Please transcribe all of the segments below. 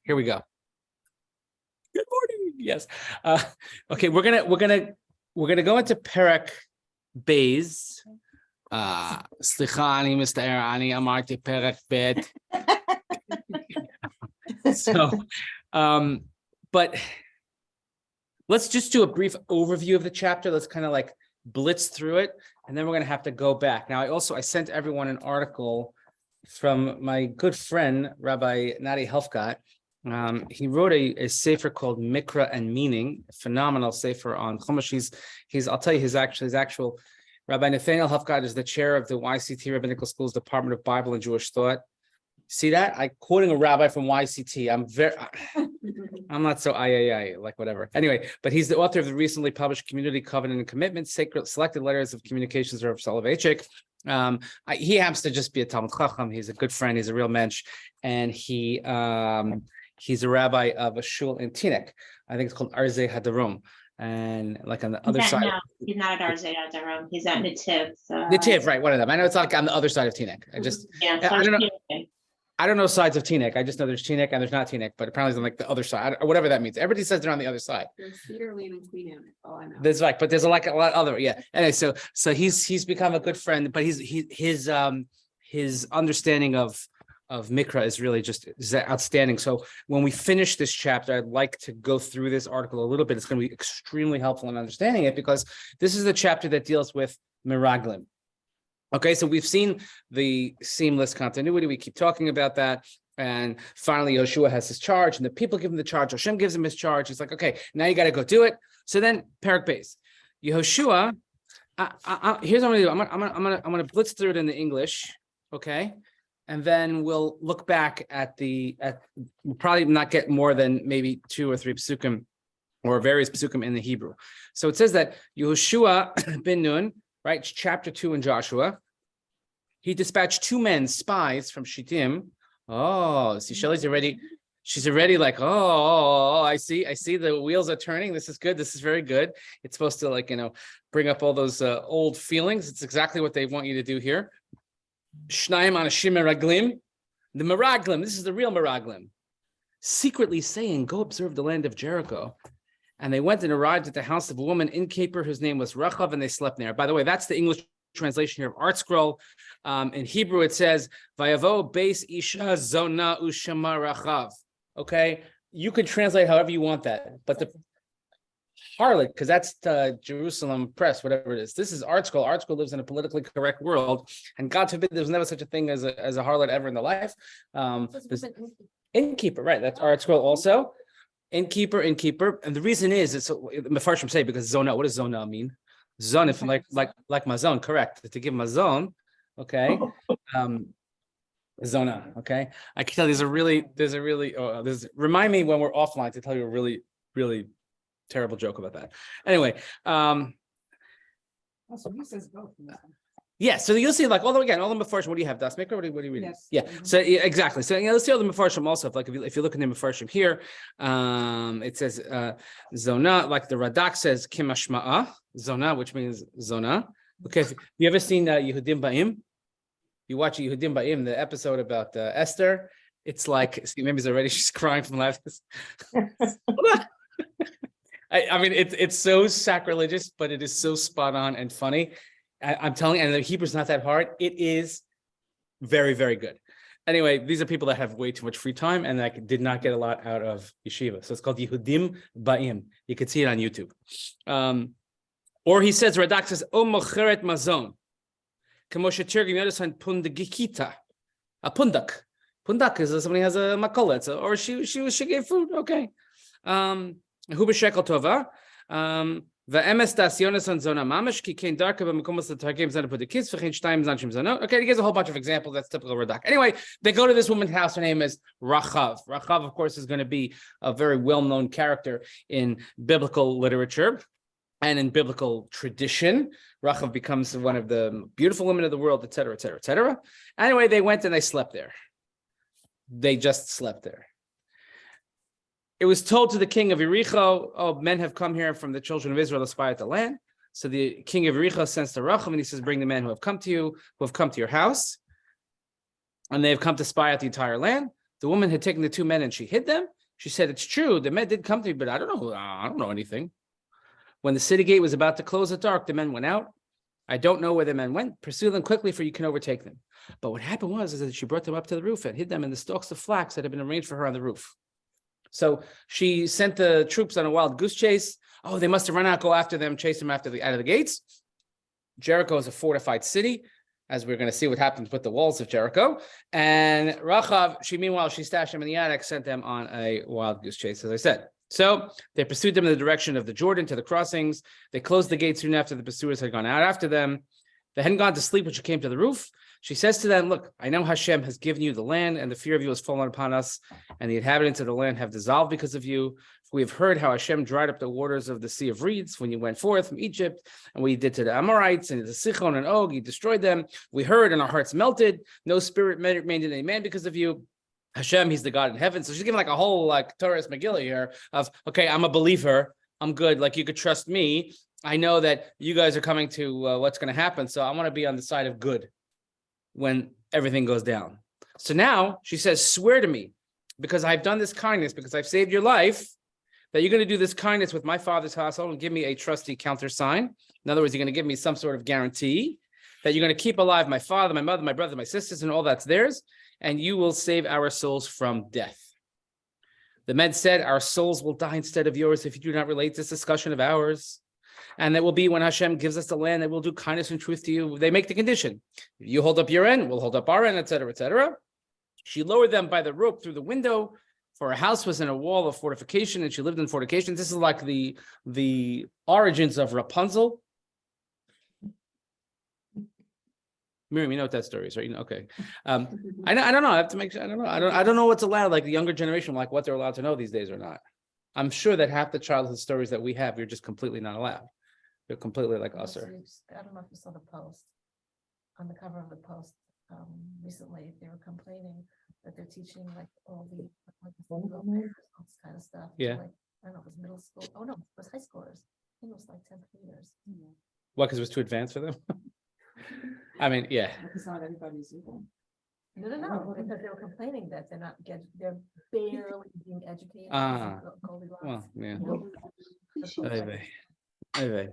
Here we go. Good morning. Yes. Okay, we're gonna go into Perek Bet. Slicha ani Mr. Ani amarti Perek Bet. So, but let's just do a brief overview of the chapter. Let's kind of like blitz through it, and then we're going to have to go back. Now, I sent everyone an article from my good friend, Rabbi Nati Helfgott. He wrote a Sefer called Mikra and Meaning, a phenomenal Sefer on Chumash. I'll tell you his actual Rabbi Nathaniel Helfgott is the chair of the YCT Rabbinical School's Department of Bible and Jewish Thought. See that? I'm quoting a rabbi from YCT. I'm not so like whatever. Anyway, but he's the author of the recently published Community Covenant and Commitment, Sacred Selected Letters of Communications of Soloveitchik. He happens to just be a Talmud Chacham. He's a good friend. He's a real mensch, and he's a rabbi of a shul in Teaneck. I think it's called Arzei Hadarom. And like on the other side. No, he's not at Arzei Hadarom. He's at Netiv. Netiv, right? One of them. I know it's like on the other side of Teaneck. I don't know sides of Teaneck. I just know there's Teaneck and there's not Teaneck, but apparently it's on like the other side, or whatever that means. Everybody says they're on the other side. There's Cedar Lane and Queen Anne. Oh, I know. There's like, but there's like a lot other, yeah. Anyway, so he's become a good friend, but his understanding of Mikra is really is outstanding. So when we finish this chapter, I'd like to go through this article a little bit. It's going to be extremely helpful in understanding it, because this is the chapter that deals with Meraglim. Okay, so we've seen the seamless continuity. We keep talking about that. And finally, Yehoshua has his charge, and the people give him the charge. Hashem gives him his charge. He's like, okay, now you got to go do it. So then, Perek Bet. Yehoshua, here's what I'm going to do. I'm going to blitz through it in the English, okay? And then we'll look back we'll probably not get more than maybe 2 or 3 psukim, or various psukim in the Hebrew. So it says that Yehoshua ben Nun, right, chapter 2 in Joshua, he dispatched 2 men, spies from Shittim. Oh, see, she's already like, I see the wheels are turning. This is good. This is very good. It's supposed to bring up all those old feelings. It's exactly what they want you to do here. Shnayim anashim Meraglim. The Meraglim, this is the real Meraglim, secretly saying, go observe the land of Jericho. And they went and arrived at the house of a woman innkeeper whose name was Rachav, and they slept there. By the way, that's the English translation here of Art Scroll. In Hebrew, it says, Vayavo beis isha zona ushama Rachav. Okay, you can translate however you want that, but the harlot, because that's the Jerusalem Press, whatever it is. This is Art Scroll. Art Scroll lives in a politically correct world, and God forbid there's never such a thing as a harlot ever in the life. Innkeeper, right? That's Art Scroll also. Innkeeper, and the reason is it's Mefarshim say because zona. What does zona mean? Zon, if like mazon, correct? To give mazon, okay. Zona, okay. I can tell remind me when we're offline to tell you a really, really terrible joke about that. Anyway, so he says both. yeah, so you'll see, like, all the Mefarshim. What do you have, Das Maker? What are you reading? Yes. Yeah, so exactly. So let's see all the Mefarshim also. Like, if you look in the Mefarshim here, it says Zona, like the Radak says Kimashma'a, Zona, which means Zona. Okay, you ever seen Yehudim Ba'im? You watch Yehudim Ba'im, the episode about Esther. It's like, see, maybe she's crying from laughter. I mean, it's so sacrilegious, but it is so spot on and funny. I'm telling you, and the Hebrew's not that hard. It is very, very good. Anyway, these are people that have way too much free time and that did not get a lot out of yeshiva. So it's called Yehudim Ba'im. You can see it on YouTube. Or he says, Radak says, O mocheret mazon. Kamosha Tirgim Yodasan Pundagikita. A pundak. Pundak is somebody has a makolet, or she gave food. Okay. Huba shekel tova. Okay, he gives a whole bunch of examples. That's typical Radak. Anyway, they go to this woman's house. Her name is Rachav. Rachav, of course, is going to be a very well-known character in biblical literature and in biblical tradition. Rachav becomes one of the beautiful women of the world, etc., etc., etc. Anyway, they went and they slept there. They just slept there. It was told to the king of Yericho, oh, men have come here from the children of Israel to spy at the land. So the king of Yericho sends to Rachav and he says, bring the men who have come to you, who have come to your house. And they have come to spy out the entire land. The woman had taken the 2 men and she hid them. She said, it's true. The men did come to me, but I don't know anything. When the city gate was about to close at dark, the men went out. I don't know where the men went. Pursue them quickly, for you can overtake them. But what happened is that she brought them up to the roof and hid them in the stalks of flax that had been arranged for her on the roof. So she sent the troops on a wild goose chase. Oh, they must have run out, go after them, chase them out of the gates. Jericho is a fortified city, as we're going to see what happens with the walls of Jericho. And Rachav, she stashed them in the attic, sent them on a wild goose chase, as I said. So they pursued them in the direction of the Jordan to the crossings. They closed the gate soon after the pursuers had gone out after them. They hadn't gone to sleep when she came to the roof. She says to them, look, I know Hashem has given you the land, and the fear of you has fallen upon us, and the inhabitants of the land have dissolved because of you. We have heard how Hashem dried up the waters of the Sea of Reeds when you went forth from Egypt, and what he did to the Amorites and the Sichon and Og, he destroyed them. We heard, and our hearts melted. No spirit remained in any man because of you. Hashem, he's the God in heaven. So she's giving like a whole like Torah Megillah here of, okay, I'm a believer. I'm good. Like you could trust me. I know that you guys are coming to what's going to happen. So I want to be on the side of good when everything goes down. So now she says, swear to me, because I've done this kindness, because I've saved your life, that you're going to do this kindness with my father's household and give me a trusty countersign. In other words, you're going to give me some sort of guarantee that you're going to keep alive my father, my mother, my brother, my sisters, and all that's theirs, and you will save our souls from death. The men said, our souls will die instead of yours if you do not relate this discussion of ours. And that will be when Hashem gives us the land that will do kindness and truth to you. They make the condition. If you hold up your end, we'll hold up our end, etc., etc. She lowered them by the rope through the window, for her house was in a wall of fortification, and she lived in fortification. This is like the origins of Rapunzel. Miriam, you know what that story is, right? Okay. I don't know. I have to make sure. I don't know. I don't know what's allowed, like the younger generation, like what they're allowed to know these days or not. I'm sure that half the childhood stories that we have, you're just completely not allowed. They're completely like us. Or I don't know if you saw the post on the cover of the post recently. They were complaining that they're teaching like all the kind of stuff. Yeah. Like, I don't know if it was middle school. Oh no, it was high schoolers. I think it was like 10th graders. what? Because it was too advanced for them. I mean, yeah. It's not everybody's equal. No, because they were complaining that they're barely being educated. Well, yeah. You know? Anyway.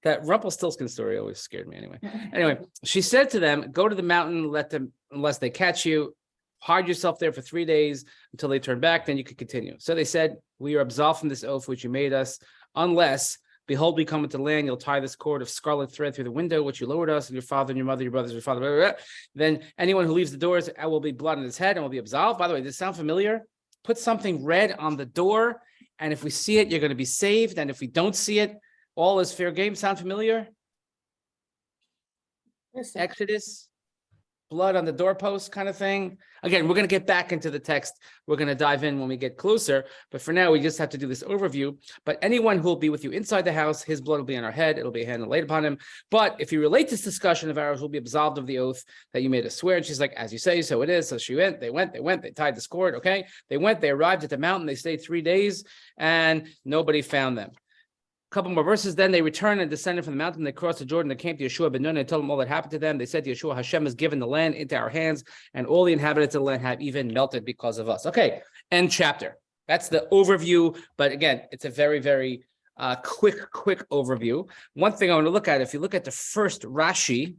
That Rumpelstiltskin story always scared me anyway. Anyway, she said to them, go to the mountain, let them, unless they catch you, hide yourself there for 3 days until they turn back, then you could continue. So they said, we are absolved from this oath which you made us, unless, behold, we come into the land, you'll tie this cord of scarlet thread through the window, which you lowered us, and your father and your mother, your brothers, your father, blah, blah, blah. Then anyone who leaves the doors will be blood on his head and will be absolved. By the way, does this sound familiar? Put something red on the door, and if we see it, you're going to be saved. And if we don't see it, all is fair game. Sound familiar? Yes, Exodus, blood on the doorpost kind of thing. Again, we're going to get back into the text. We're going to dive in when we get closer. But for now, we just have to do this overview. But anyone who will be with you inside the house, his blood will be on our head. It'll be a hand laid upon him. But if you relate this discussion of ours, we'll be absolved of the oath that you made us swear. And she's like, as you say, so it is. So she went, they tied the cord. Okay. They arrived at the mountain. They stayed 3 days and nobody found them. Couple more verses, then they returned and descended from the mountain. They crossed the Jordan. They came to Yehoshua ben Nun and told him all that happened to them. They said to Yehoshua, Hashem has given the land into our hands, and all the inhabitants of the land have even melted because of us. Okay, end chapter. That's the overview. But again, it's a very, very quick overview. One thing I want to look at, if you look at the first Rashi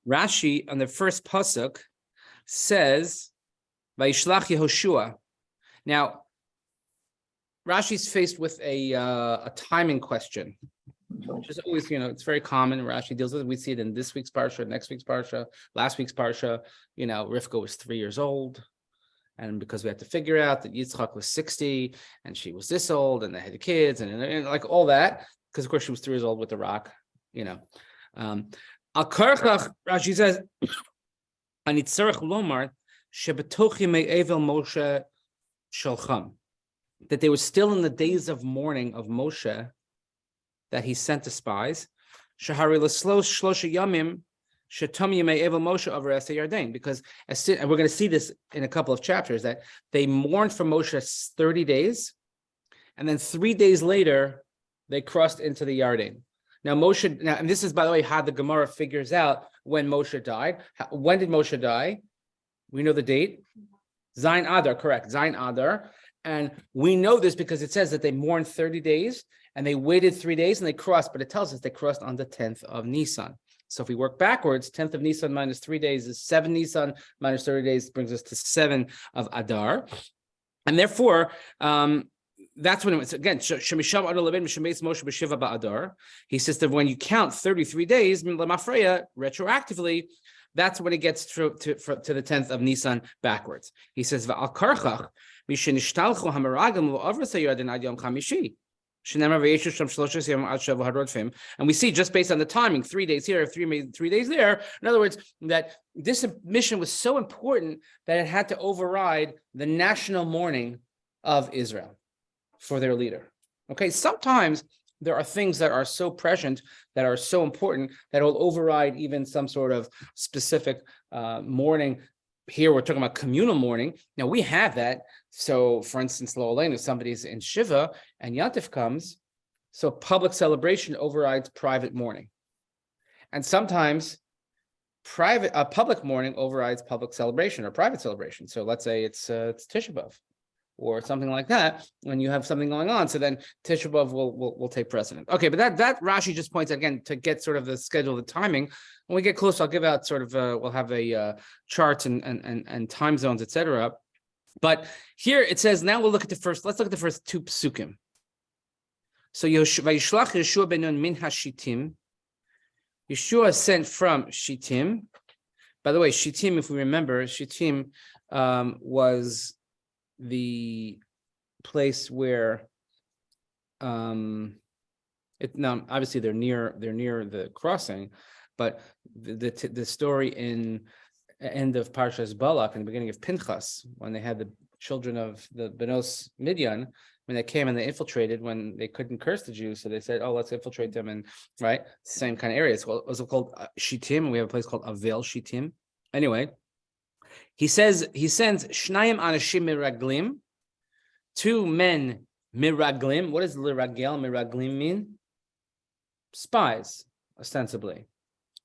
on the first pasuk says, Vayishlach Yehoshua. Now, Rashi's faced with a timing question, which is always, it's very common. Rashi deals with it. We see it in this week's parsha, next week's parsha, last week's parsha. Rivka was 3 years old, and because we have to figure out that Yitzchak was 60, and she was this old, and they had the kids, and like all that, because of course she was 3 years old with the rock. Al Karchach, Rashi says, Anitzarech lomar shebetochi me'evel Moshe shalcham. That they were still in the days of mourning of Moshe, that he sent the spies. Because and we're going to see this in a couple of chapters, that they mourned for Moshe 30 days, and then 3 days later, they crossed into the Yarden. Now Moshe, and this is, by the way, how the Gemara figures out when Moshe died. When did Moshe die? We know the date. Zayin Adar, correct. Zayin Adar. And we know this because it says that they mourned 30 days and they waited 3 days and they crossed, but it tells us they crossed on the 10th of Nisan. So if we work backwards, 10th of Nisan minus 3 days is 7 Nisan, minus 30 days brings us to 7 of Adar. And therefore, that's when it's again, he says that when you count 33 days, retroactively, that's when it gets to the 10th of Nisan backwards. He says, and we see just based on the timing, 3 days here, 3 days there. In other words, that this mission was so important that it had to override the national mourning of Israel for their leader. Okay, sometimes there are things that are so prescient, that are so important, that will override even some sort of specific mourning. Here we're talking about communal mourning. Now we have that. So for instance, Lo Aleinu, if somebody's in Shiva and Yantif comes, so public celebration overrides private mourning. And sometimes public mourning overrides public celebration or private celebration. So let's say it's Tisha B'Av, or something like that, when you have something going on. So then Tisha B'Av will take precedent. Okay, but that Rashi just points out, again, to get sort of the schedule, the timing. When we get close, I'll give out sort of, we'll have a charts and time zones, etc. But here it says, now let's look at the first 2 psukim. So Vayishlach Yehoshua ben Nun min ha-Shittim. Yehoshua sent from Shittim. By the way, Shittim, if we remember, Shittim was the place where now obviously they're near the crossing, but the story in end of Parshas Balak and the beginning of Pinchas, when they had the children of the Benos Midian, when they came and they infiltrated, when they couldn't curse the Jews, so they said, oh, let's infiltrate them, and right, same kind of areas. Well, it was called Shittim, and we have a place called Avel Shittim. Anyway, he sends Shnayim Anashim Meraglim, 2 men Meraglim. What does Meraglim mean? Spies, ostensibly.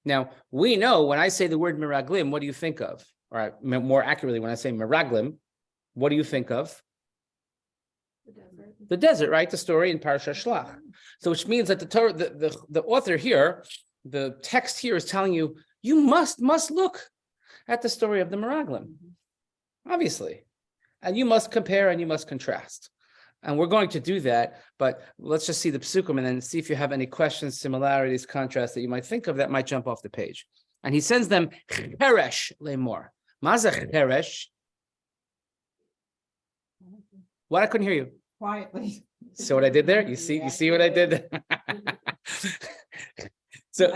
Now, we know when I say the word Meraglim, what do you think of? All right, more accurately, when I say Meraglim, what do you think of? The desert, right? The story in Parashat Shlach. So which means that the author here, the text here is telling you, you must look at the story of the Meraglim, obviously. And you must compare and you must contrast. And we're going to do that, but let's just see the psukim and then see if you have any questions, similarities, contrasts that you might think of that might jump off the page. And he sends them cheresh lemor. Mazach cheresh. What? I couldn't hear you. Quietly. So what I did there? You see what I did? So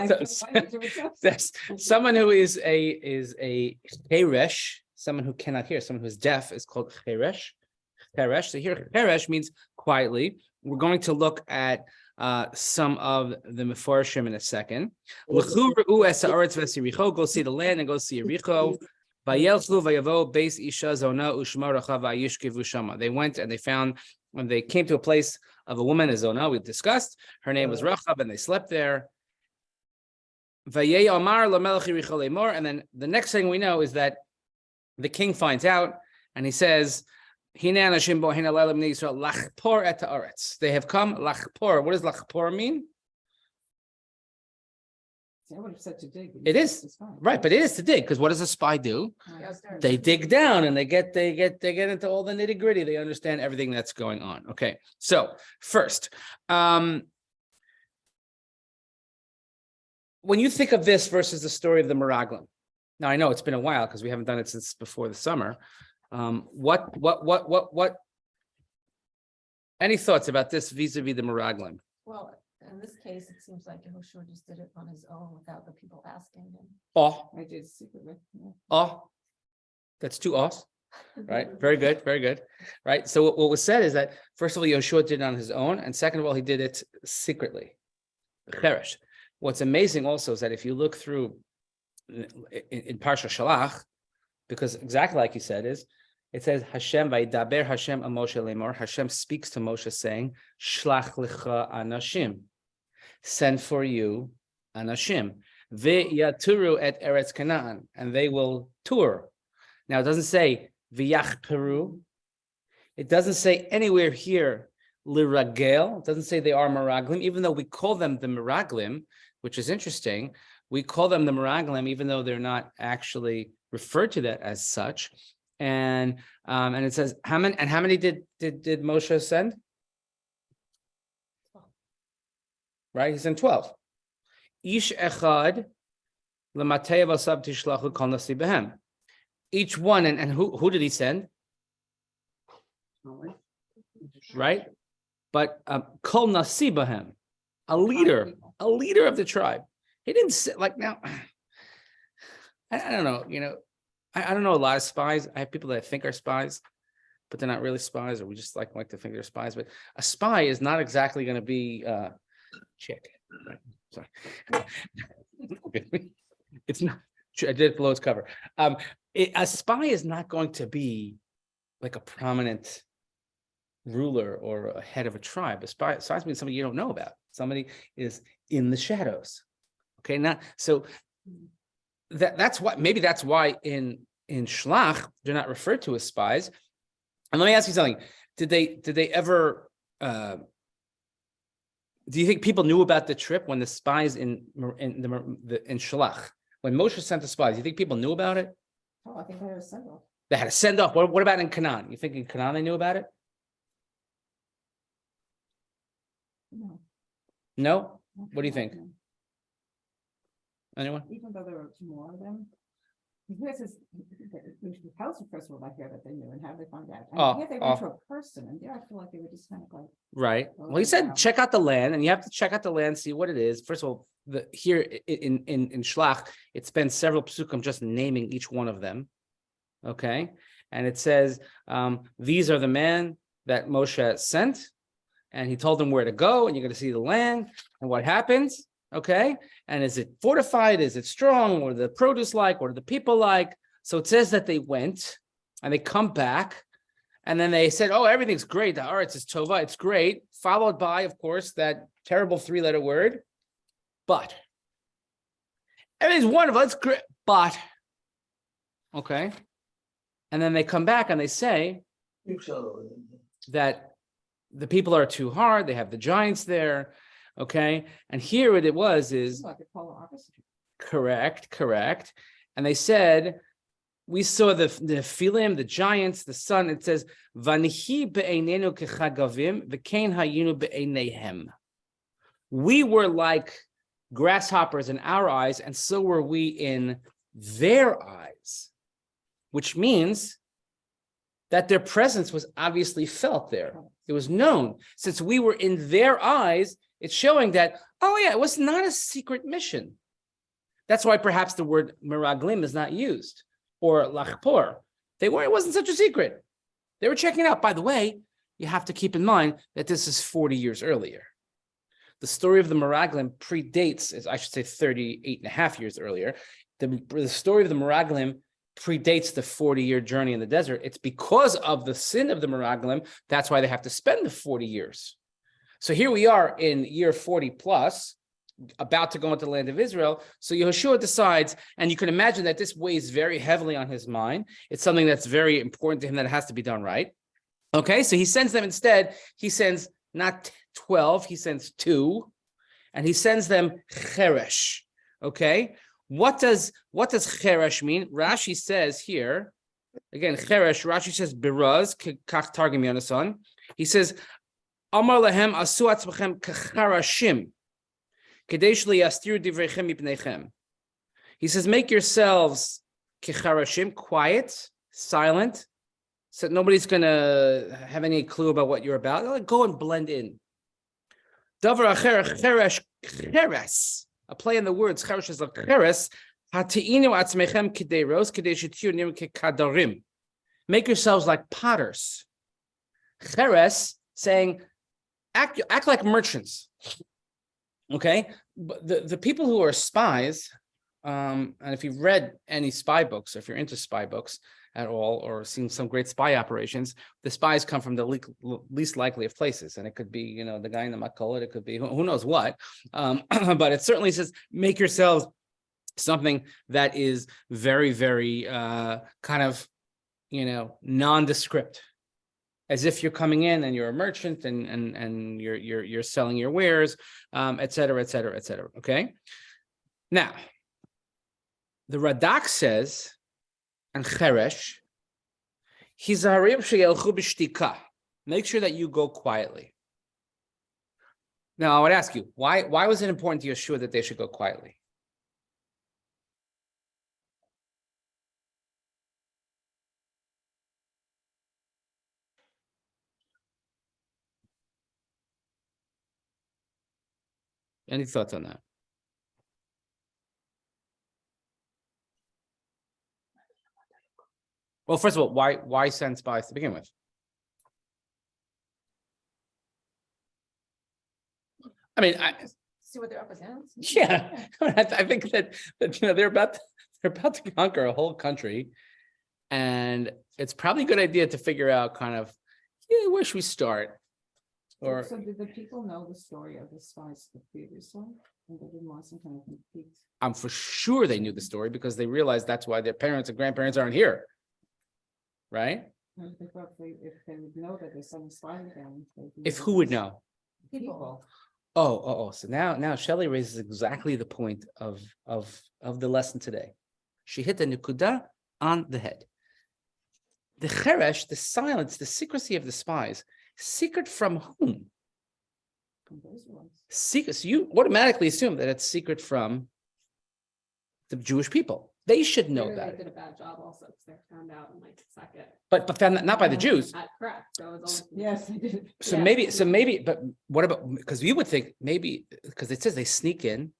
that's someone who is a cheresh, someone who cannot hear, someone who's deaf is called cheresh. Cheresh. So here, cheresh means quietly. We're going to look at some of the meforshim in a second. Go see the land and go see Yericho. They went and they found, when they came to a place of a woman, a Zonah, we discussed. Her name was Rachab, and they slept there. And then the next thing we know is that the king finds out, and he says, they have come lachpor. What does lachpor mean? I would have said to dig. It is right, but it is to dig, because what does a spy do? They dig down and they get into all the nitty gritty. They understand everything that's going on. Okay, so first, when you think of this versus the story of the Meraglim, now I know it's been a while because we haven't done it since before the summer. What? Any thoughts about this vis-a-vis the Meraglim? Well, in this case, it seems like Yehoshua just did it on his own without the people asking him. Oh, I did secretly. Yeah. oh, that's 2 ohs, right? Very good, very good, right? So what was said is that, first of all, Yehoshua did it on his own, and second of all, he did it secretly. Cheresh. What's amazing also is that if you look through in Parsha Shalach, because exactly like you said is, it says Hashem vaydaber Hashem a Moshe lemor. Hashem speaks to Moshe saying, Shlach lecha anashim, send for you anashim, ve'yaturu et eretz Canaan, and they will tour. Now it doesn't say v'yachperu. It doesn't say anywhere here liragel. It doesn't say they are Meraglim, even though we call them the Meraglim, which is interesting. We call them the Meraglim, even though they're not actually referred to that as such. And it says how many did Moshe send? Right, he sent 12. Ish echad l'matei v'asav tishlachu kol nasi behem. Each one, and who did he send? Right, but kol nasi behem, a leader of the tribe. He didn't say, like, now. I don't know, I don't know a lot of spies. I have people that I think are spies, but they're not really spies, or we just like to think they're spies. But a spy is not exactly going to be chick. Right? Sorry, it's not. I did it below its cover. A spy is not going to be like a prominent ruler or a head of a tribe. A spy means somebody you don't know about. Somebody is in the shadows. Okay, not so. That's why in Shlach they're not referred to as spies. And let me ask you something: Did they ever? Do you think people knew about the trip when the spies in Shlach, when Moshe sent the spies? Do you think people knew about it? Oh, I think they had a send off. They had to send off. What about in Canaan? You think in Canaan they knew about it? No. No. What do you think? No. Anyone? Even though there were more of them. This is the house first of all, I hear that they knew, and how they find out. And yet they went to a person, and there I feel like they were just kind of like. Right. Well, he said, check out the land, and you have to check out the land, see what it is. First of all, here in Shlach, it spends several psukim just naming each one of them. Okay. And it says, these are the men that Moshe sent, and he told them where to go, and you're going to see the land, and what happens. Okay. And is it fortified? Is it strong? What are the produce like? What are the people like? So it says that they went and they come back, and then they said, oh, everything's great. The Aretz is Tova. It's great. Followed by, of course, that terrible 3-letter word, but. Everything's wonderful. It's great, but. Okay. And then they come back and they say that the people are too hard. They have the giants there. Okay. And here what it is Like a polar opposite. correct. And they said, we saw the Nephilim, the giants, the sun. It says, Vanihi be'einenu kechagavim, v'kein hayinu be'einehem. We were like grasshoppers in our eyes, and so were we in their eyes, which means that their presence was obviously felt there. It was known. Since we were in their eyes, it's showing that, oh yeah, it was not a secret mission. That's why perhaps the word Meraglim is not used, or Lachpor. It wasn't such a secret. They were checking out. By the way, you have to keep in mind that this is 40 years earlier. The story of the Meraglim predates, I should say 38 and a half years earlier. The story of the Meraglim predates the 40-year journey in the desert. It's because of the sin of the Meraglim. That's why they have to spend the 40 years. So here we are in year 40 plus, about to go into the land of Israel. So Yehoshua decides, and you can imagine that this weighs very heavily on his mind. It's something that's very important to him that it has to be done right. Okay, so he sends them instead. He sends not 12, he sends 2, and he sends them cheresh. Okay, what does cheresh mean? Rashi says here, again, cheresh, Rashi says biraz, kach targum yonason. He says, Amar lahem asu atzmachem kacharashim, kadesh liyastiru divrechem mipnechem. He says, make yourselves kacharashim, quiet, silent, so nobody's going to have any clue about what you're about. Go and blend in. Davar acher cheresh cheres, a play in the words. Cheresh is like cheres. Hatiinu atzmechem kederos kadesh tiyu nim kekadarim. Make yourselves like potters. Cheres saying, act like merchants. Okay, but the people who are spies, and if you've read any spy books, or if you're into spy books at all, or seen some great spy operations, the spies come from the least likely of places, and it could be, the guy in the Makolit, it could be who knows what, but it certainly says make yourselves something that is very, very kind of, nondescript, as if you're coming in and you're a merchant and you're selling your wares, et cetera, et cetera, et cetera. Okay. Now, the Radak says, and Cheresh, make sure that you go quietly. Now, I would ask you, why was it important to Yehoshua that they should go quietly? Any thoughts on that? Well, first of all, why send spies to begin with? I mean, See what they're up against. yeah, I think that they're about to conquer a whole country, and it's probably a good idea to figure out kind of, where should we start? Or So did the people know the story of the spies the previous one? And they didn't want some kind of complete. I'm for sure they knew the story because they realized that's why their parents and grandparents aren't here, right? They thought if they would know that there's some spying again. If who would know? People. Oh. So now Shelley raises exactly the point of the lesson today. She hit the nukuda on the head. The cheresh, the silence, the secrecy of the spies. Secret from whom? Secret. So you automatically assume that it's secret from the Jewish people. They should know Clearly that. They did a bad job also because they found out in like a second. But found not by the Jews. Correct. So it was almost. Yes, they did. So Yeah. maybe, but what about, because we would think maybe, because it says they sneak in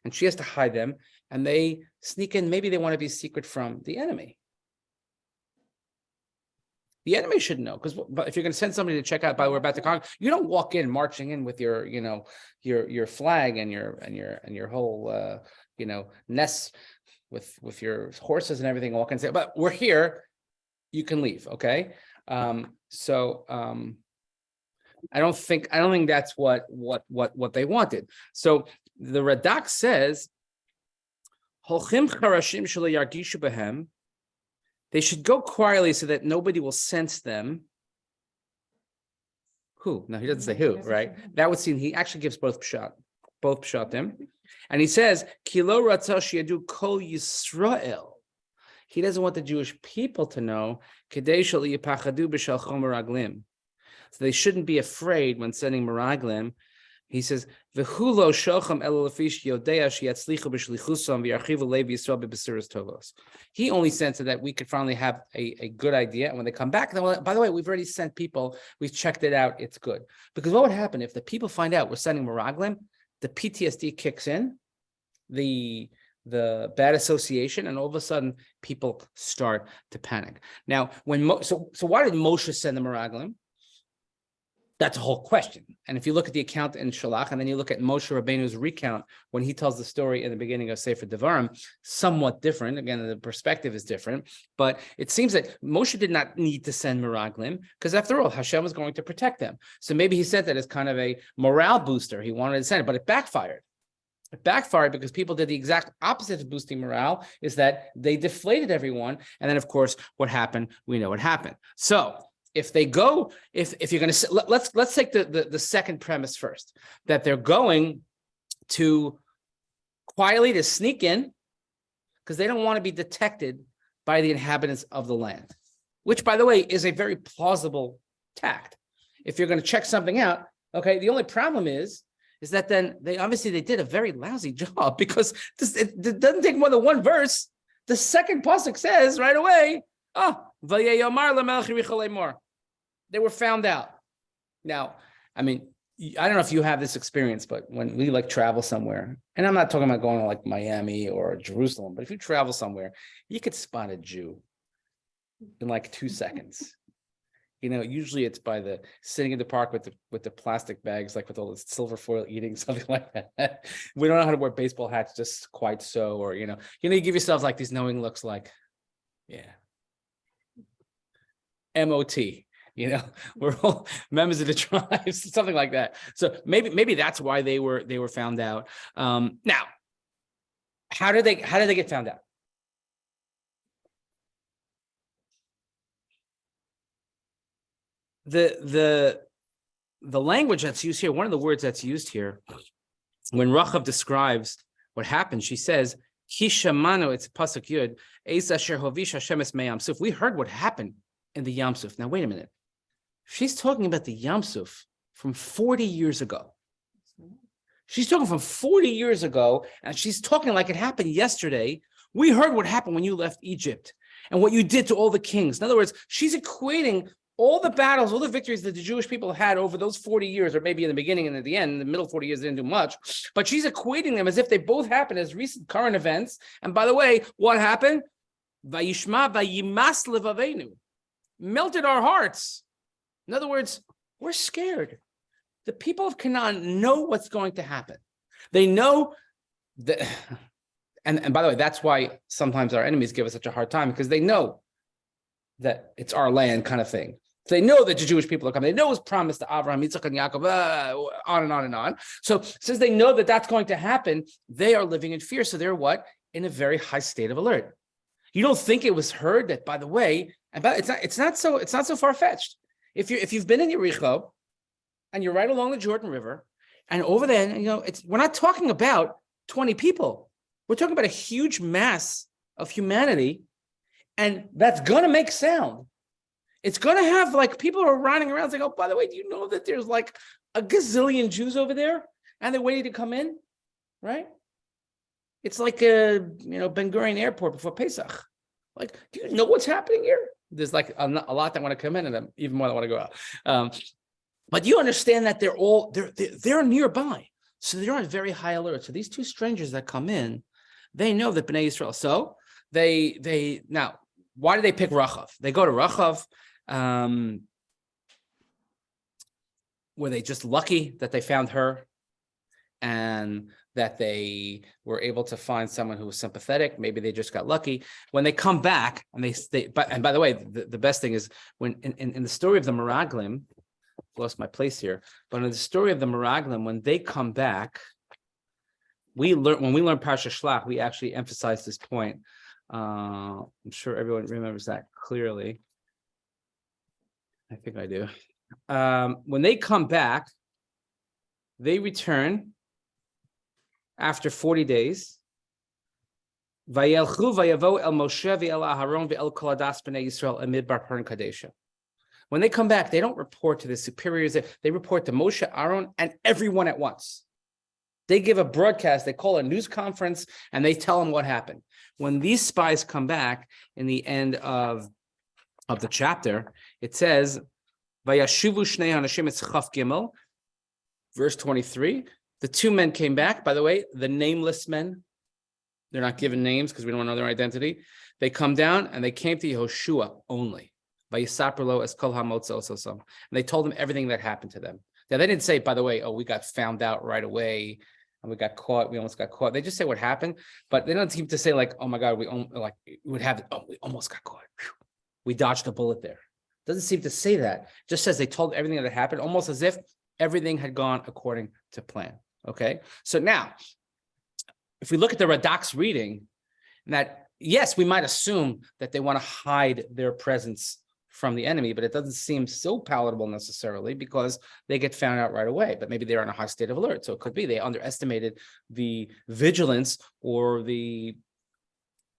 and she has to hide them and they sneak in, maybe they want to be secret from the enemy. The enemy should know, because if you're going to send somebody to check out, by we're about to conquer, you don't walk in marching in with your, your flag and your whole, nest with your horses and everything, walk and say, but we're here, you can leave. Okay. I don't think that's what they wanted. So the Radak says, they should go quietly so that nobody will sense them. Who? No, he doesn't say who, right? That would seem he actually gives both pshatim. And he says, Kilo ratzah sheyadu kol Yisrael. He doesn't want the Jewish people to know, kedei shelo yipachadu b'shel chom Meraglim. So they shouldn't be afraid when sending Meraglim. He says, "V'hulo shochem elo lefish yodea sheyatzlichu b'shlichusam v'yarchivu levi Yisrael b'besiras tovos." He only sensed that we could finally have a good idea, and when they come back, then, well, by the way, we've already sent people, we've checked it out, it's good. Because what would happen if the people find out we're sending Meraglim? The PTSD kicks in, the bad association, and all of a sudden people start to panic. Now, so why did Moshe send the Meraglim? That's a whole question. And if you look at the account in Shalach, and then you look at Moshe Rabbeinu's recount when he tells the story in the beginning of Sefer Devarim, somewhat different. Again, the perspective is different. But it seems that Moshe did not need to send Meraglim because, after all, Hashem was going to protect them. So maybe he sent that as kind of a morale booster. He wanted to send it, but it backfired. It backfired because people did the exact opposite of boosting morale, is that they deflated everyone. And then, of course, what happened? We know what happened. So if they go, if you're going to, let's take the second premise first, that they're going to quietly to sneak in because they don't want to be detected by the inhabitants of the land, which, by the way, is a very plausible tact. If you're going to check something out, okay, the only problem is that then they did a very lousy job, because it doesn't take more than one verse. The second pasuk says right away, they were found out. Now, I mean, I don't know if you have this experience, but when we travel somewhere, and I'm not talking about going to like Miami or Jerusalem, but if you travel somewhere, you could spot a Jew in like 2 seconds. Usually it's by sitting in the park with the plastic bags, like with all the silver foil eating, something like that. We don't know how to wear baseball hats just quite so, or you give yourselves like these knowing looks, like, yeah, MOT. We're all members of the tribes, something like that. So maybe that's why they were found out. Now, how did they get found out? the language that's used here, one of the words that's used here, when Rachav describes what happened, she says, Kishamano, it's pasuk yud, Eis asher hovish Hashem es me Yam Suf. We heard what happened in the Yam Suf. Now, wait a minute. She's talking about the Yam Suf from 40 years ago. She's talking from 40 years ago, and she's talking like it happened yesterday. We heard what happened when you left Egypt and what you did to all the kings. In other words, she's equating all the battles, all the victories that the Jewish people had over those 40 years, or maybe in the beginning and at the end, in the middle 40 years, they didn't do much, but she's equating them as if they both happened as recent current events. And by the way, what happened? Vayishma vayimas levavenu, melted our hearts. In other words, we're scared. The people of Canaan know what's going to happen. They know that, and by the way, that's why sometimes our enemies give us such a hard time, because they know that it's our land kind of thing. They know that the Jewish people are coming. They know it was promised to Abraham, Yitzchak, and Yaakov, on and on and on. So since they know that that's going to happen, they are living in fear. So they're what? In a very high state of alert. You don't think it was heard that, by the way, and it's not so far-fetched. If you've been in Yericho and you're right along the Jordan River, and over there, we're not talking about 20 people. We're talking about a huge mass of humanity, and that's going to make sound. It's going to have people are running around saying, oh, by the way, do you know that there's a gazillion Jews over there and they're waiting to come in, right? It's like Ben Gurion Airport before Pesach. Do you know what's happening here? There's a lot that want to come in and even more that want to go out. But you understand that they're nearby. So they're on very high alert. So these two strangers that come in, they know that Bnei Yisrael. So they now, why do they pick Rachav? They go to Rachav. Were they just lucky that they found her and that they were able to find someone who was sympathetic? Maybe they just got lucky. When they come back, and by the way, the best thing is when in the story of the Meraglim, lost my place here, but in the story of the Meraglim, when they come back, when we learn Parsha Shlach, we actually emphasize this point. I'm sure everyone remembers that clearly. I think I do. When they come back, they return after 40 days. Vayelchu vayavo el Moshe ve'el Aharon ve'el kol hadas b'nei Yisrael amidbar Paran Kadesha. When they come back, they don't report to the superiors. They report to Moshe, Aaron, and everyone at once. They give a broadcast. They call a news conference, and they tell them what happened. When these spies come back in the end of the chapter, it says, Vayashuvu shnei hanashim, it's Chaf Gimel, verse 23. The two men came back. By the way, the nameless men, they're not given names because we don't know their identity. They come down and they came to Yehoshua only. Vayisaperlo es kol hamotza ososam. And they told him everything that happened to them. Now, they didn't say, by the way, oh, we got found out right away and we got caught. We almost got caught. They just say what happened, but they don't seem to say oh my God, we almost got caught. Whew. We dodged a bullet there. Doesn't seem to say that. Just says they told everything that happened, almost as if everything had gone according to plan. Okay. So now, if we look at the Radak's reading, that yes, we might assume that they want to hide their presence from the enemy, but it doesn't seem so palatable necessarily because they get found out right away. But maybe they're in a high state of alert. So it could be they underestimated the vigilance or the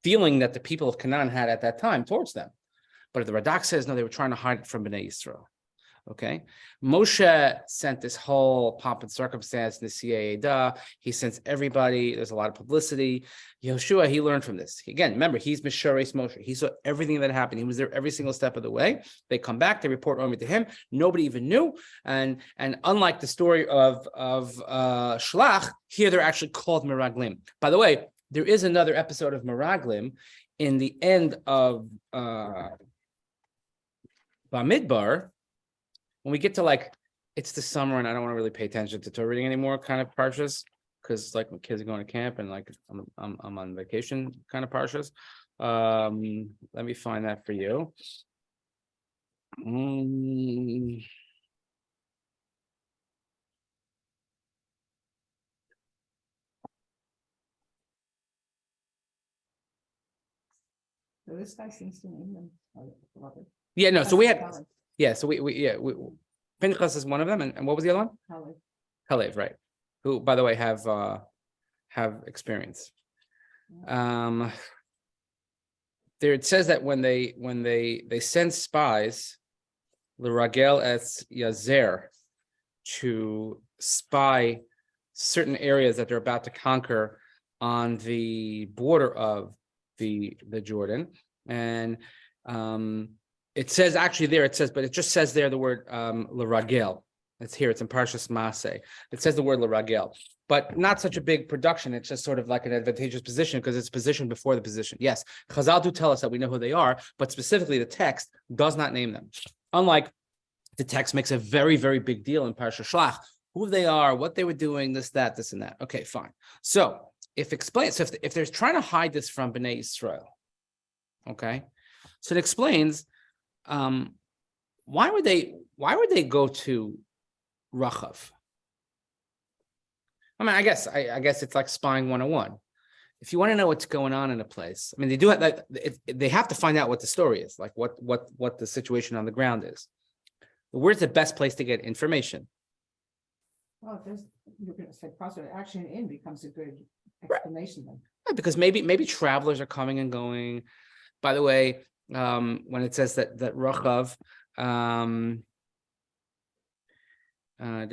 feeling that the people of Canaan had at that time towards them. But the Radak says, no, they were trying to hide it from Bnei Yisrael. Okay. Moshe sent this whole pomp and circumstance in the CAA. He sends everybody. There's a lot of publicity. Yehoshua, he learned from this. Again, remember, he's Mishares Moshe. He saw everything that happened. He was there every single step of the way. They come back, they report only to him. Nobody even knew. And unlike the story of Shlach, here they're actually called Meraglim. By the way, there is another episode of Meraglim in the end of Bamidbar. When we get to it's the summer and I don't want to really pay attention to Torah reading anymore, kind of parshas, because my kids are going to camp and I'm on vacation kind of parshas. Let me find that for you. So this guy seems to name them. Yeah, no. So we had Yeah, so Pinchas is one of them, and what was the other one? Kalev. Kalev, right? Who, by the way, have experience. There it says that when they send spies, L'Ragel es Yazer, to spy certain areas that they're about to conquer on the border of the Jordan, and it says actually there it says, but it just says there the word L'Ragel. It's here. It's in Parshas Maseh. It says the word L'Ragel, but not such a big production. It's just sort of like an advantageous position because it's positioned before the position. Yes, Chazal do tell us that we know who they are, but specifically the text does not name them. Unlike the text makes a very, very big deal in Parashat Shlach, who they are, what they were doing, this, that, this, and that. Okay, fine. So if they're trying to hide this from Bnei Yisrael, okay, so it explains why would they go to Rachav? I mean, I guess it's like spying 101. If you want to know what's going on in a place, I mean, they do have they have to find out what the story is, like what the situation on the ground is. Where's the best place to get information? Well, you're going to say positive action in becomes a good explanation then. Right, because maybe travelers are coming and going. By the way, when it says that Rachav, where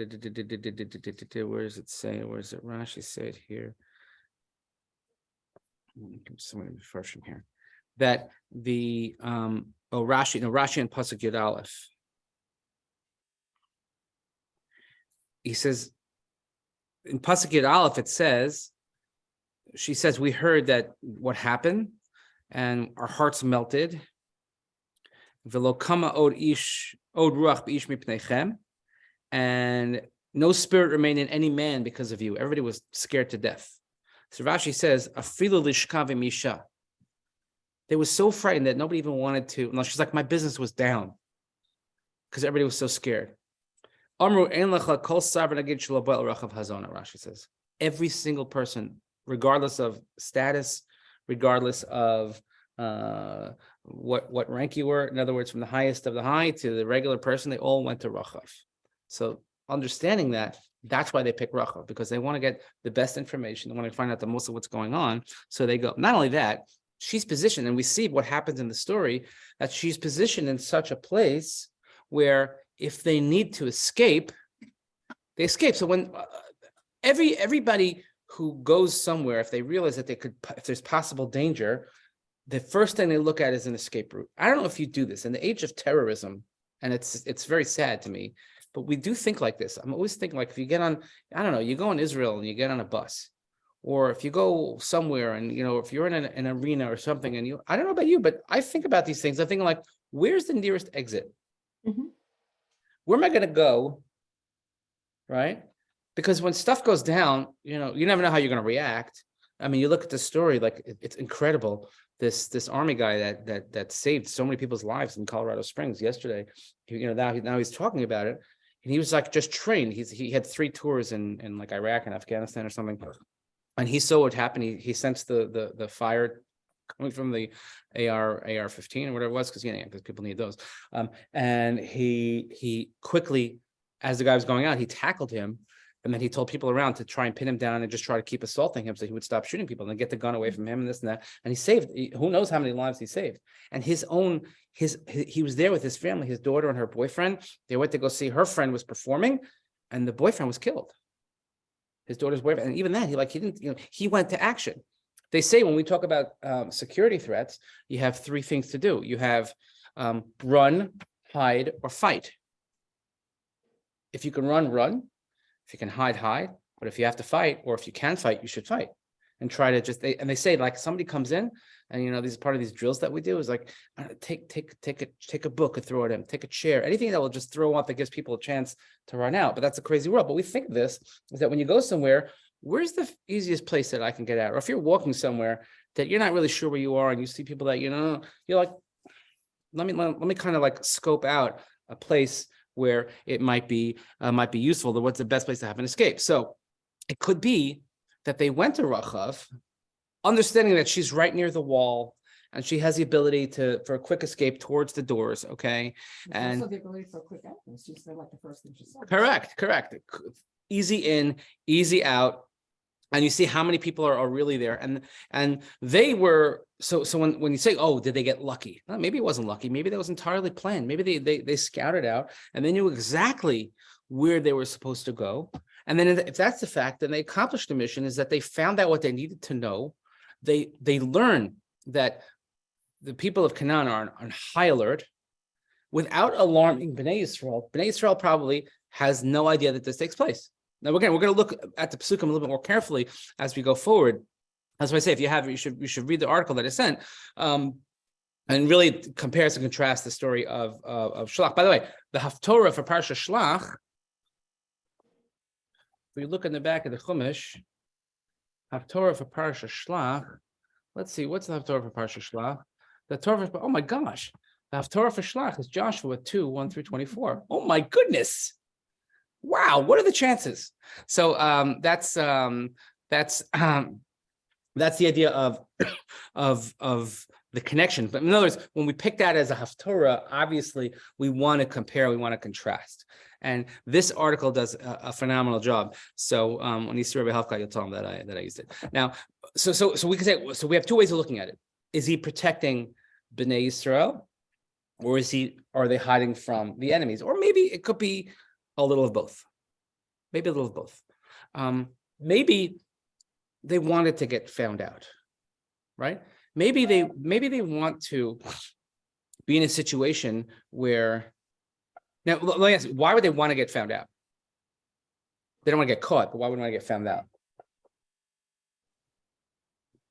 does it say? Where does it Rashi say it here? Somebody first from here. That the Rashi and Pasuk Yud Aleph. He says in Pasuk Yud Aleph, it says, she says, we heard that what happened, and our hearts melted. V'lo kama od ruach b'ish mipneichem, and no spirit remained in any man because of you. Everybody was scared to death. So Rashi says, afilu lishkav misha. They were so frightened that nobody even wanted to. No, she's like, my business was down because everybody was so scared. Amru ein lecha kol saver nagid shelo ba'el rachav hazona. Rashi says, every single person, regardless of status, regardless of what rank you were, in other words, from the highest of the high to the regular person, they all went to Rachav. So understanding that's why they pick Rachav, because they want to get the best information. They want to find out the most of what's going on. So they go. Not only that, she's positioned, and we see what happens in the story, that she's positioned in such a place where if they need to escape, they escape. So when everybody who goes somewhere, if they realize that if there's possible danger, the first thing they look at is an escape route. I don't know if you do this in the age of terrorism, and it's very sad to me, but we do think like this. I'm always thinking like if you get on, I don't know, you go in Israel and you get on a bus, or if you go somewhere and, if you're in an arena or something and I don't know about you, but I think about these things. I'm thinking like, where's the nearest exit? Mm-hmm. Where am I going to go? Right? Because when stuff goes down, you never know how you're going to react. I mean, you look at the story, like it's incredible. This army guy that saved so many people's lives in Colorado Springs yesterday. Now he's talking about it, and he was like just trained. He had 3 tours in like Iraq and Afghanistan or something, and he saw what happened. He sensed the fire coming from the AR-15 or whatever it was, because people need those. And he quickly, as the guy was going out, he tackled him. And then he told people around to try and pin him down and just try to keep assaulting him so he would stop shooting people and then get the gun away from him and this and that. And he saved, who knows how many lives he saved. And he was there with his family, his daughter and her boyfriend. They went to go see her friend was performing, and the boyfriend was killed. His daughter's boyfriend. And even that, he went to action. They say when we talk about security threats, you have 3 things to do. You have run, hide, or fight. If you can run. If you can hide, but if you have to fight, or if you can fight, you should fight and try to and they say like somebody comes in and, this is part of these drills that we do is like, take a book and throw it in, take a chair, anything that will just throw up that gives people a chance to run out. But that's a crazy world. But we think of this is that when you go somewhere, where's the easiest place that I can get out? Or if you're walking somewhere that you're not really sure where you are and you see people that, you're like, let me kind of like scope out a place where it might be useful, to what's the best place to have an escape. So it could be that they went to Rachav, understanding that she's right near the wall and she has the ability for a quick escape towards the doors, okay? There's And also the ability for a quick entrance. She said like the first thing she said. correct. Easy in, easy out. And you see how many people are really there. And they were, so when you say, oh, did they get lucky? Well, maybe it wasn't lucky. Maybe that was entirely planned. Maybe they scouted out and they knew exactly where they were supposed to go. And then if that's the fact, then they accomplished the mission, is that they found out what they needed to know. They learned that the people of Canaan are on high alert without alarming Bnei Yisrael. Bnei Yisrael probably has no idea that this takes place. Now, again, we're going to look at the Pesukim a little bit more carefully as we go forward. That's why I say, if you have it, you should read the article that I sent, and really compare and contrast the story of Shlach. By the way, the Haftorah for Parsha Shlach, if we look in the back of the Chumash, Haftorah for Parsha Shlach, let's see, what's the Haftorah for Parsha Shlach? The Torah for, oh my gosh, the Haftorah for Shlach is Joshua 2, 1 through 24. Oh my goodness. Wow, what are the chances? So that's the idea of the connection. But in other words, when we pick that as a haftorah, obviously we want to compare, we want to contrast. And this article does a phenomenal job. So when you see Rabbi Halfka, you'll tell him that I used it. Now, so we can say, so we have two ways of looking at it. Is he protecting Bnei Yisrael, or are they hiding from the enemies? Or maybe it could be a little of both. Maybe a little of both. Maybe they wanted to get found out, right? Maybe they want to be in a situation where, now let me ask you, why would they want to get found out? They don't want to get caught, but why would they want to get found out?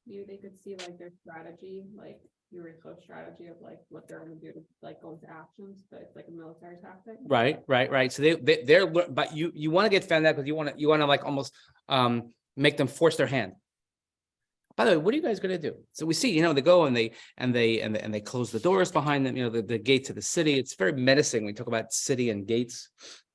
Maybe they could see like their strategy, like Yehoshua strategy of like what they're going to do to like go into actions, but it's like a military tactic. Right. So they're, but you want to get found out because you want to like almost make them force their hand. By the way, what are you guys going to do? So we see, they go and they close the doors behind them. The gates of the city. It's very menacing when we talk about city and gates.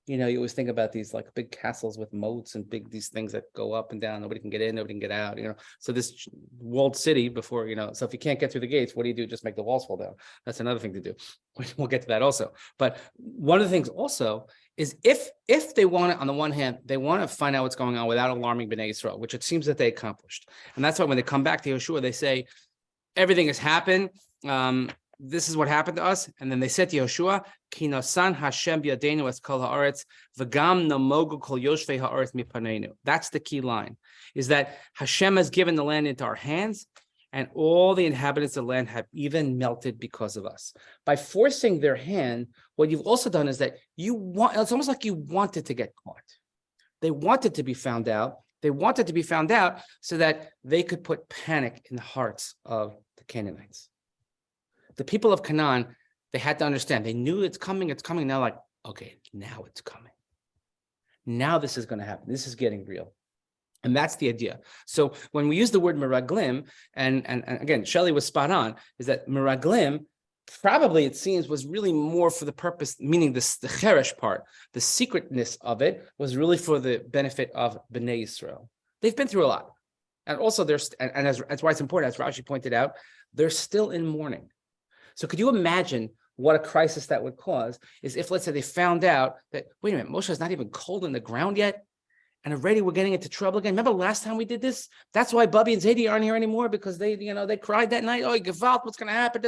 You always think about these like big castles with moats and these things that go up and down. Nobody can get in, nobody can get out. So this walled city before, so if you can't get through the gates, what do you do? Just make the walls fall down. That's another thing to do. We'll get to that also. But one of the things also is if they want to, on the one hand, they want to find out what's going on without alarming Bnei Yisrael, which it seems that they accomplished. And that's why when they come back to Yehoshua, they say, everything has happened. This is what happened to us. And then they said to Yehoshua, Ki nasan Hashem b'yadeinu es kol haaretz, v'gam namogu kol yoshvei haaretz mipaneinu. That's the key line, is that Hashem has given the land into our hands, and all the inhabitants of the land have even melted because of us. By forcing their hand, what you've also done is that it's almost like you wanted to get caught. They wanted to be found out. They wanted to be found out so that they could put panic in the hearts of the Canaanites. The people of Canaan, they had to understand. They knew it's coming. Now, like, okay, now it's coming. Now this is going to happen. This is getting real. And that's the idea. So when we use the word Meraglim, and again, Shelley was spot on, is that Meraglim probably, it seems, was really more for the purpose, meaning the cheresh part, the secretness of it was really for the benefit of Bnei Yisrael. They've been through a lot. And also, that's why it's important, as Rashi pointed out, they're still in mourning. So could you imagine what a crisis that would cause is if, let's say, they found out that, wait a minute, Moshe is not even cold in the ground yet, and already we're getting into trouble again. Remember last time we did this? That's why Bubby and Zadie aren't here anymore, because they cried that night. Oh, Gewalt, what's going to happen?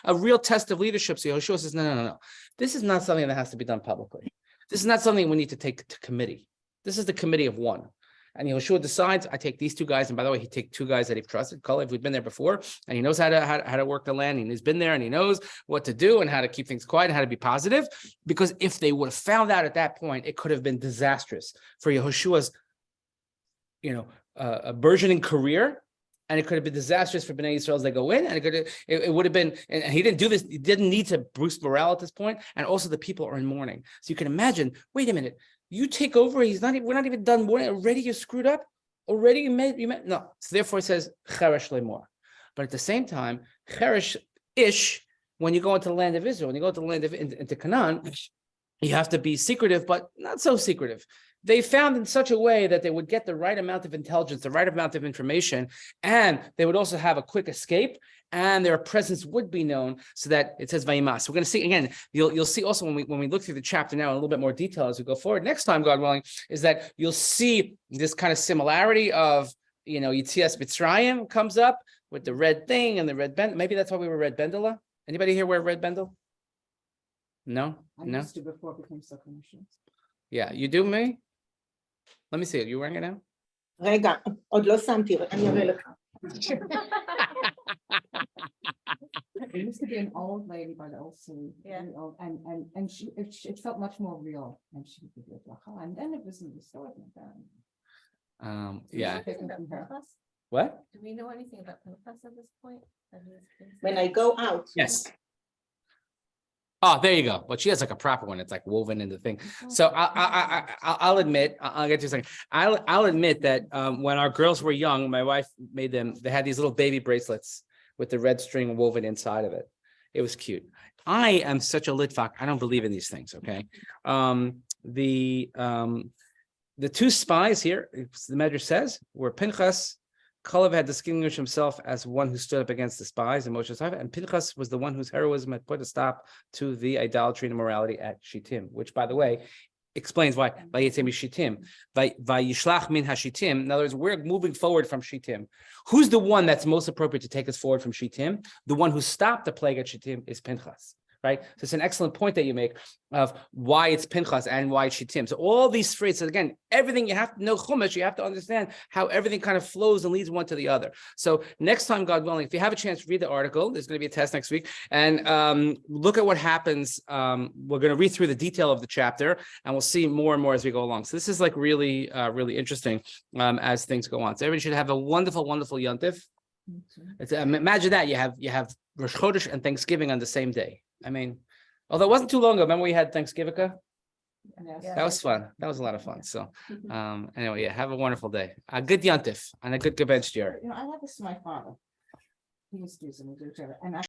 A real test of leadership. So Yehoshua says, no. This is not something that has to be done publicly. This is not something we need to take to committee. This is the committee of one. And Yehoshua decides, I take these two guys, and by the way, he takes two guys that he've trusted. Kalev, we've been there before, and he knows how to work the land. And he's been there, and he knows what to do and how to keep things quiet and how to be positive. Because if they would have found out at that point, it could have been disastrous for Yehoshua's, a burgeoning career, and it could have been disastrous for Bnei Yisrael as they go in. And it would have been, and he didn't do this. He didn't need to boost morale at this point. And also, the people are in mourning, so you can imagine. Wait a minute. You take over. We're not even done mourning. Already you screwed up. Already you made no. So therefore it says cheresh lemor. But at the same time, cheresh ish. When you go into the land of Israel, when you go to the land of into Canaan, you have to be secretive, but not so secretive. they found in such a way that they would get the right amount of intelligence, the right amount of information, and they would also have a quick escape, and their presence would be known, so that it says Vayimas. We're going to see again. You'll see also when we look through the chapter now in a little bit more detail as we go forward. Next time, God willing, is that you'll see this kind of similarity of Yitzias Mitzrayim comes up with the red thing and the red bend. Maybe that's why we were red bendela. Anybody here wear red bendel? No, I no. used to before it became so commercial. Yeah, you do, me. Let me see it. You wearing it now? רגע, עוד לא שמתי, אני אראה לך. There used to be an old lady by the old city. Yeah. And it felt much more real, and she would give you a bracha, and then it was in the store. Yeah. Anything about Pinchas? What? Do we know anything about Pinchas at this point? That he's been- When I go out. Yes. Oh, there you go. But she has like a proper one. It's like woven in the thing. So I'll admit, I'll get to a second. I'll admit that when our girls were young, my wife made them. They had these little baby bracelets with the red string woven inside of it. It was cute. I am such a litfuck. I don't believe in these things. Okay. The two spies here, the Medrash says, were Pinchas. Kalev had distinguished himself as one who stood up against the spies and Moshe's life, and Pinchas was the one whose heroism had put a stop to the idolatry and immorality at Shittim, which, by the way, explains why Vayetzem Shittim, Vayishlach min Hashitim. In other words, we're moving forward from Shittim. Who's the one that's most appropriate to take us forward from Shittim? The one who stopped the plague at Shittim is Pinchas. Right, so it's an excellent point that you make of why it's Pinchas and why it's Shittim. So all these phrases, again, everything you have to know Chumash, you have to understand how everything kind of flows and leads one to the other. So next time, God willing, if you have a chance to read the article, there's going to be a test next week, and look at what happens. We're going to read through the detail of the chapter, and we'll see more and more as we go along. So this is like really, really interesting as things go on. So everybody should have a wonderful, wonderful Yontif. Imagine that you have Rosh Chodesh and Thanksgiving on the same day. I mean, although it wasn't too long ago. Remember we had Thanksgiving? Yeah. That was fun. That was a lot of fun. So anyway, yeah, have a wonderful day. A good Yontif and a good Shiur. I had this to my father. He used to do some, and I